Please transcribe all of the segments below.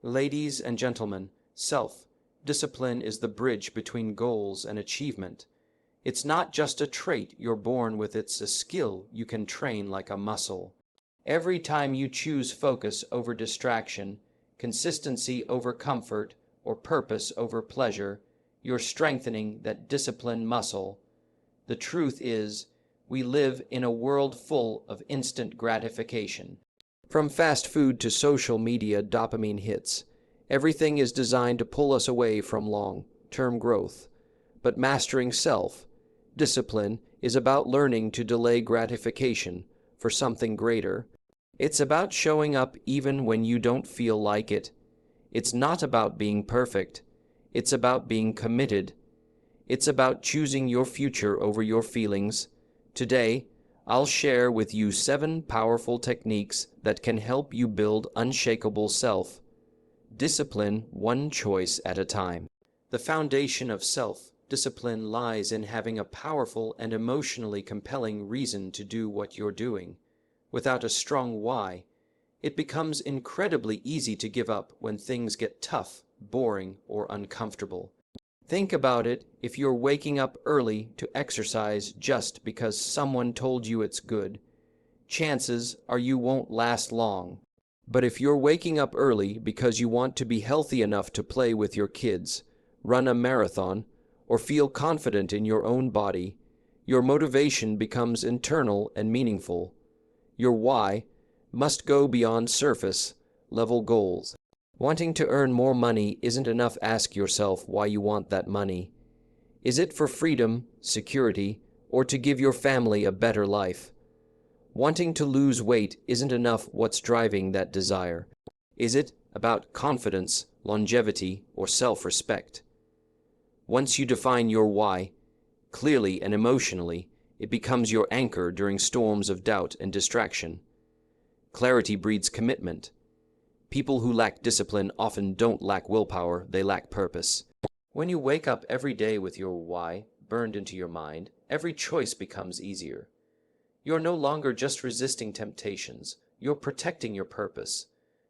Ladies and gentlemen, self-discipline is the bridge between goals and achievement. It's not just a trait you're born with, it's a skill you can train like a muscle. Every time you choose focus over distraction, consistency over comfort, or purpose over pleasure, you're strengthening that discipline muscle. The truth is, we live in a world full of instant gratification. From fast food to social media dopamine hits, everything is designed to pull us away from long-term growth. But mastering self-discipline is about learning to delay gratification for something greater. It's about showing up even when you don't feel like it. It's not about being perfect. It's about being committed. It's about choosing your future over your feelings. Today, I'll share with you 7 powerful techniques that can help you build unshakable self-discipline one choice at a time. The foundation of self-discipline lies in having a powerful and emotionally compelling reason to do what you're doing. Without a strong why, it becomes incredibly easy to give up when things get tough, boring, or uncomfortable. Think about it. If you're waking up early to exercise just because someone told you it's good, chances are you won't last long. But if you're waking up early because you want to be healthy enough to play with your kids, run a marathon, or feel confident in your own body, your motivation becomes internal and meaningful. Your why must go beyond surface-level goals. Wanting to earn more money isn't enough. Ask yourself why you want that money. Is it for freedom, security, or to give your family a better life? Wanting to lose weight isn't enough. What's driving that desire? Is it about confidence, longevity, or self-respect? Once you define your why clearly and emotionally, it becomes your anchor during storms of doubt and distraction. Clarity breeds commitment. People who lack discipline often don't lack willpower, they lack purpose. When you wake up every day with your why burned into your mind, every choice becomes easier. You're no longer just resisting temptations, you're protecting your purpose.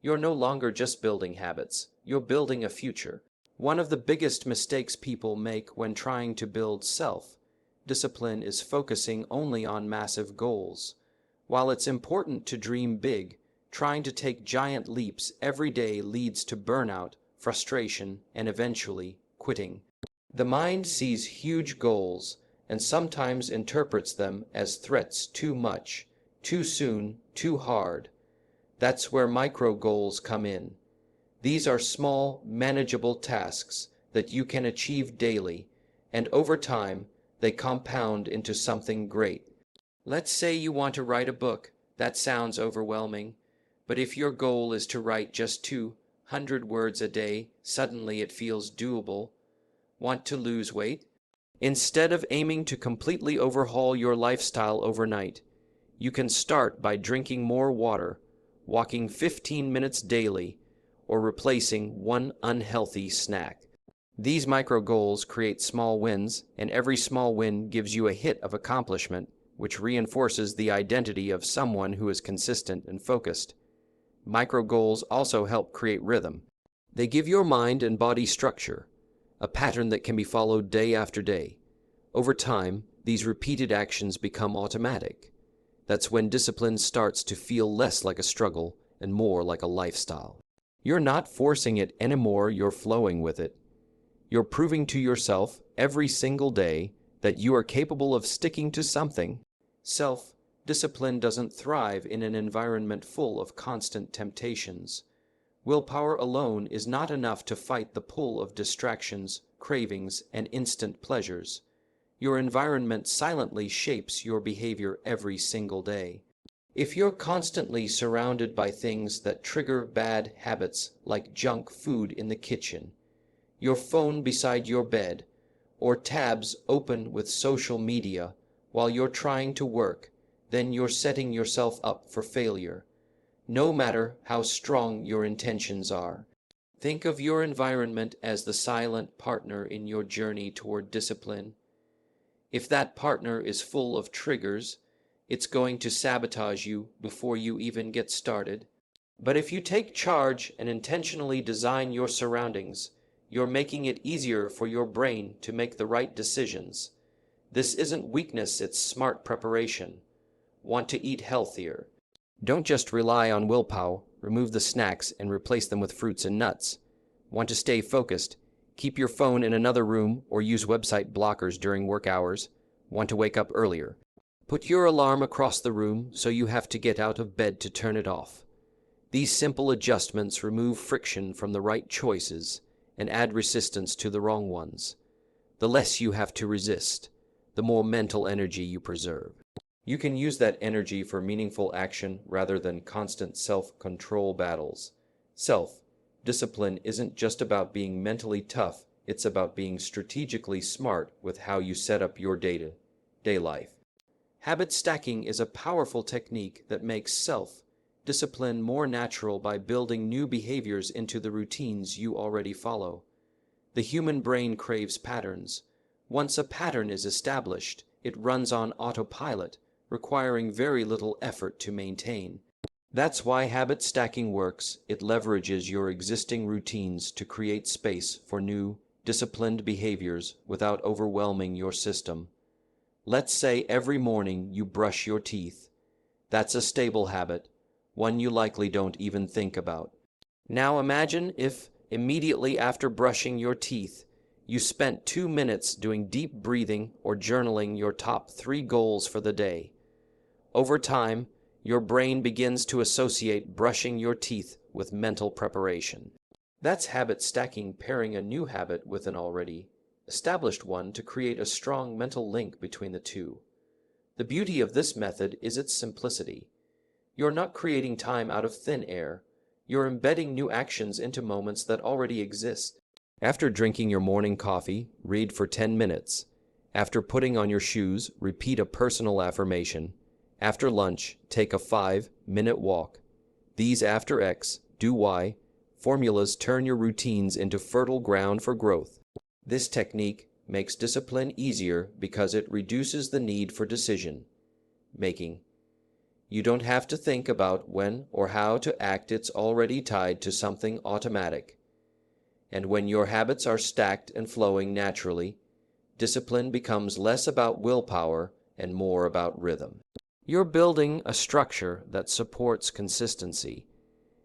You're no longer just building habits, you're building a future. One of the biggest mistakes people make when trying to build self-discipline is focusing only on massive goals. While it's important to dream big, trying to take giant leaps every day leads to burnout, frustration, and eventually quitting. The mind sees huge goals and sometimes interprets them as threats: too much, too soon, too hard. That's where micro goals come in. These are small, manageable tasks that you can achieve daily, and over time, they compound into something great. Let's say you want to write a book. That sounds overwhelming. But if your goal is to write just 200 words a day, suddenly it feels doable. Want to lose weight? Instead of aiming to completely overhaul your lifestyle overnight, you can start by drinking more water, walking 15 minutes daily, or replacing one unhealthy snack. These micro goals create small wins, and every small win gives you a hit of accomplishment, which reinforces the identity of someone who is consistent and focused. Micro goals also help create rhythm. They give your mind and body structure, a pattern that can be followed day after day. Over time, these repeated actions become automatic. That's when discipline starts to feel less like a struggle and more like a lifestyle. You're not forcing it anymore, you're flowing with it. You're proving to yourself every single day that you are capable of sticking to something. Self-discipline doesn't thrive in an environment full of constant temptations. Willpower alone is not enough to fight the pull of distractions, cravings, and instant pleasures. Your environment silently shapes your behavior every single day. If you're constantly surrounded by things that trigger bad habits like junk food in the kitchen, your phone beside your bed, or tabs open with social media while you're trying to work, then you're setting yourself up for failure, no matter how strong your intentions are. Think of your environment as the silent partner in your journey toward discipline. If that partner is full of triggers, it's going to sabotage you before you even get started. But if you take charge and intentionally design your surroundings, you're making it easier for your brain to make the right decisions. This isn't weakness, it's smart preparation. Want to eat healthier? Don't just rely on willpower, remove the snacks and replace them with fruits and nuts. Want to stay focused? Keep your phone in another room or use website blockers during work hours. Want to wake up earlier? Put your alarm across the room so you have to get out of bed to turn it off. These simple adjustments remove friction from the right choices and add resistance to the wrong ones. The less you have to resist, the more mental energy you preserve. You can use that energy for meaningful action rather than constant self-control battles. Self-discipline isn't just about being mentally tough, it's about being strategically smart with how you set up your day-to-day life. Habit stacking is a powerful technique that makes self-discipline more natural by building new behaviors into the routines you already follow. The human brain craves patterns. Once a pattern is established, it runs on autopilot, requiring very little effort to maintain. That's why habit stacking works. It leverages your existing routines to create space for new, disciplined behaviors without overwhelming your system. Let's say every morning you brush your teeth. That's a stable habit, one you likely don't even think about. Now imagine if, immediately after brushing your teeth, you spent 2 minutes doing deep breathing or journaling your top 3 goals for the day. Over time, your brain begins to associate brushing your teeth with mental preparation. That's habit stacking, pairing a new habit with an already established one to create a strong mental link between the two. The beauty of this method is its simplicity. You're not creating time out of thin air. You're embedding new actions into moments that already exist. After drinking your morning coffee, read for 10 minutes. After putting on your shoes, repeat a personal affirmation. After lunch, take a 5-minute walk. These after X, do Y formulas turn your routines into fertile ground for growth. This technique makes discipline easier because it reduces the need for decision making. You don't have to think about when or how to act, it's already tied to something automatic. And when your habits are stacked and flowing naturally, discipline becomes less about willpower and more about rhythm. You're building a structure that supports consistency,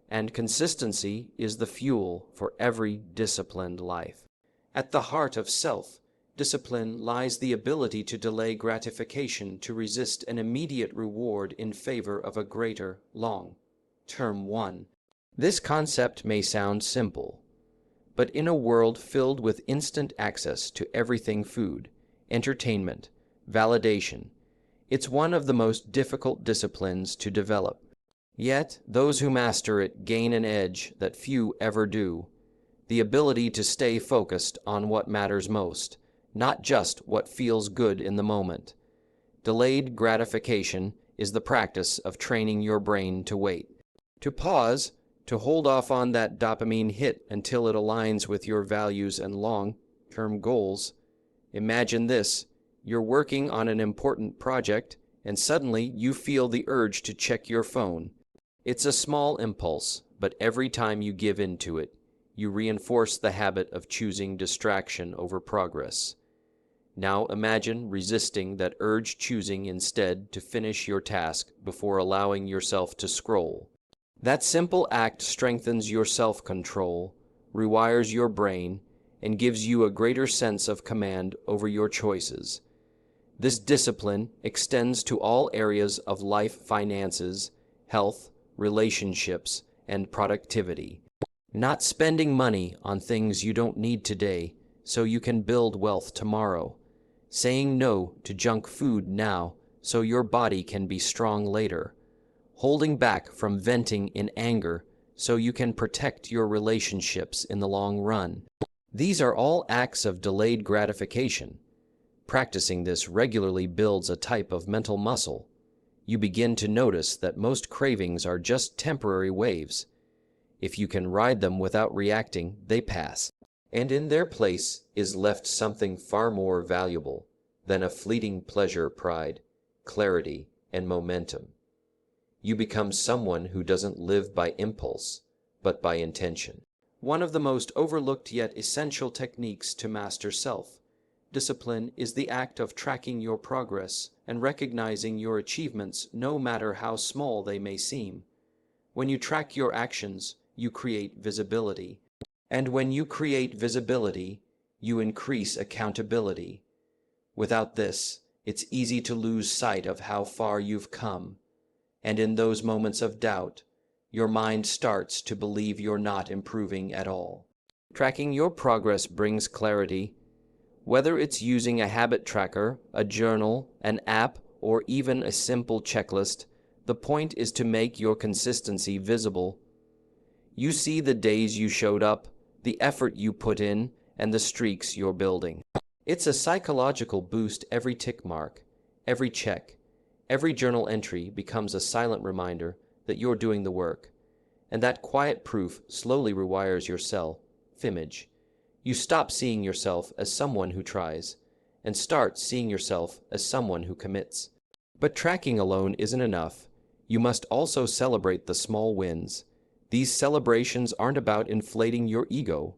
and consistency is the fuel for every disciplined life. At the heart of self-discipline lies the ability to delay gratification, to resist an immediate reward in favor of a greater, long-term one. This concept may sound simple, but in a world filled with instant access to everything: food, entertainment, validation, it's one of the most difficult disciplines to develop. Yet, those who master it gain an edge that few ever do: the ability to stay focused on what matters most, not just what feels good in the moment. Delayed gratification is the practice of training your brain to wait, to pause, to hold off on that dopamine hit until it aligns with your values and long-term goals. Imagine this: you're working on an important project, and suddenly you feel the urge to check your phone. It's a small impulse, but every time you give in to it, you reinforce the habit of choosing distraction over progress. Now imagine resisting that urge, choosing instead to finish your task before allowing yourself to scroll. That simple act strengthens your self-control, rewires your brain, and gives you a greater sense of command over your choices. This discipline extends to all areas of life: finances, health, relationships, and productivity. Not spending money on things you don't need today so you can build wealth tomorrow. Saying no to junk food now so your body can be strong later. Holding back from venting in anger so you can protect your relationships in the long run. These are all acts of delayed gratification. Practicing this regularly builds a type of mental muscle. You begin to notice that most cravings are just temporary waves. If you can ride them without reacting, they pass, and in their place is left something far more valuable than a fleeting pleasure: pride, clarity, and momentum. You become someone who doesn't live by impulse, but by intention. One of the most overlooked yet essential techniques to master self-discipline is the act of tracking your progress and recognizing your achievements, no matter how small they may seem. When you track your actions, you create visibility. And when you create visibility, you increase accountability. Without this, it's easy to lose sight of how far you've come. And in those moments of doubt, your mind starts to believe you're not improving at all. Tracking your progress brings clarity. Whether it's using a habit tracker, a journal, an app, or even a simple checklist, the point is to make your consistency visible. You see the days you showed up, the effort you put in, and the streaks you're building. It's a psychological boost. Every tick mark, every check, every journal entry becomes a silent reminder that you're doing the work. And that quiet proof slowly rewires your self-image. You stop seeing yourself as someone who tries, and start seeing yourself as someone who commits. But tracking alone isn't enough. You must also celebrate the small wins. These celebrations aren't about inflating your ego.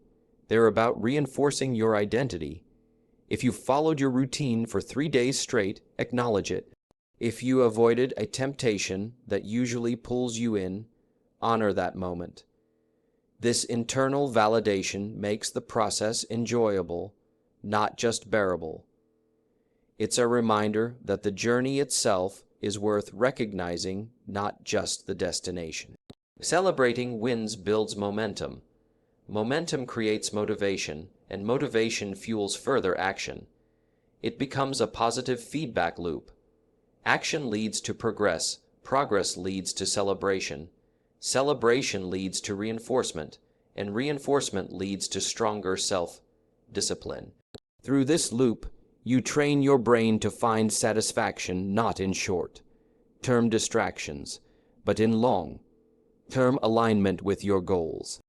They're about reinforcing your identity. If you followed your routine for 3 days straight, acknowledge it. If you avoided a temptation that usually pulls you in, honor that moment. This internal validation makes the process enjoyable, not just bearable. It's a reminder that the journey itself is worth recognizing, not just the destination. Celebrating wins builds momentum. Momentum creates motivation, and motivation fuels further action. It becomes a positive feedback loop. Action leads to progress, progress leads to celebration, celebration leads to reinforcement, and reinforcement leads to stronger self-discipline. Through this loop, you train your brain to find satisfaction not in short-term distractions, but in long-term alignment with your goals.